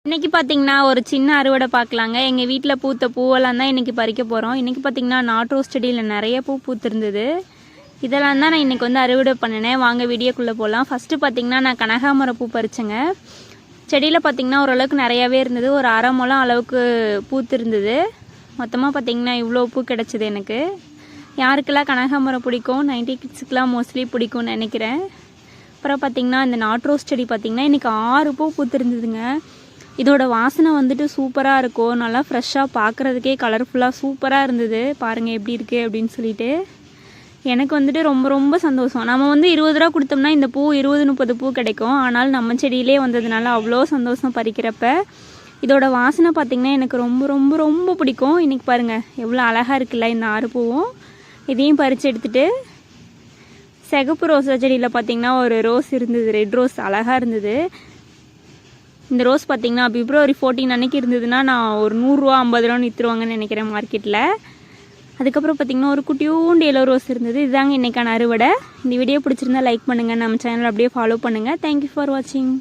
இன்றைக்கி பார்த்திங்கன்னா ஒரு சின்ன அறுவடை பார்க்கலாங்க. எங்கள் வீட்டில் பூத்த பூவெல்லாம் தான் இன்றைக்கி பறிக்க போகிறோம். இன்றைக்கி பார்த்திங்கன்னா நாட்ரோஸ் செடியில் நிறைய பூ பூத்திருந்தது. இதெல்லாம் தான் நான் இன்றைக்கி அறுவடை பண்ணினேன். வாங்க வீடியோக்குள்ளே போகலாம். ஃபஸ்ட்டு பார்த்திங்கன்னா நான் கனகாமரம் பூ பறித்தேங்க. செடியில் பார்த்திங்கன்னா ஓரளவுக்கு நிறையாவே இருந்தது. ஒரு அரை முழம் அளவுக்கு பூத்திருந்தது. மொத்தமாக பார்த்திங்கன்னா இவ்வளோ பூ கிடச்சிது எனக்கு. யாருக்கெல்லாம் கனகாமரம் பிடிக்கும், 90 கிட்ஸுக்கெலாம் மோஸ்ட்லி பிடிக்கும்னு நினைக்கிறேன். அப்புறம் பார்த்திங்கன்னா இந்த நாட்ரோஸ் செடி பார்த்திங்கன்னா இன்றைக்கி 6 பூ பூத்திருந்ததுங்க. இதோட வாசனை வந்துட்டு சூப்பராக இருக்கும். நல்லா ஃப்ரெஷ்ஷாக பார்க்குறதுக்கே கலர்ஃபுல்லாக சூப்பராக இருந்தது. பாருங்கள் எப்படி இருக்குது அப்படின்னு சொல்லிட்டு எனக்கு வந்துட்டு ரொம்ப ரொம்ப சந்தோஷம். நம்ம 20 ரூபா கொடுத்தோம்னா இந்த பூ 20-30 பூ கிடைக்கும். ஆனால் நம்ம செடியிலே வந்ததுனால அவ்வளோ சந்தோஷம் பறிக்கிறப்ப. இதோட வாசனை பார்த்திங்கன்னா எனக்கு ரொம்ப ரொம்ப ரொம்ப பிடிக்கும். இன்றைக்கி பாருங்கள் எவ்வளோ அழகாக இருக்குல்ல இந்த 6 பூவும். இதையும் பறித்து எடுத்துகிட்டு சிகப்பு ரோஸா செடியில் பார்த்திங்கன்னா ஒரு ரோஸ் இருந்தது, ரெட் ரோஸ் அழகாக இருந்தது. இந்த ரோஸ் பார்த்திங்கன்னா February 14 அன்றைக்கி இருந்ததுன்னா நான் ஒரு 100 ரூபா 50 ரூபான்னு விற்றுருவாங்கன்னு நினைக்கிறேன் மார்க்கெட்டில். அதுக்கப்புறம் பார்த்திங்கன்னா ஒரு குட்டியூண்டு எல்லோ ரோஸ் இருந்தது. இதுதாங்க இன்றைக்கான அறுவடை. இந்த வீடியோ பிடிச்சிருந்தா லைக் பண்ணுங்கள், நம்ம சேனல் அப்படியே ஃபாலோ பண்ணுங்கள். தேங்க்யூ ஃபார் வாட்சிங்.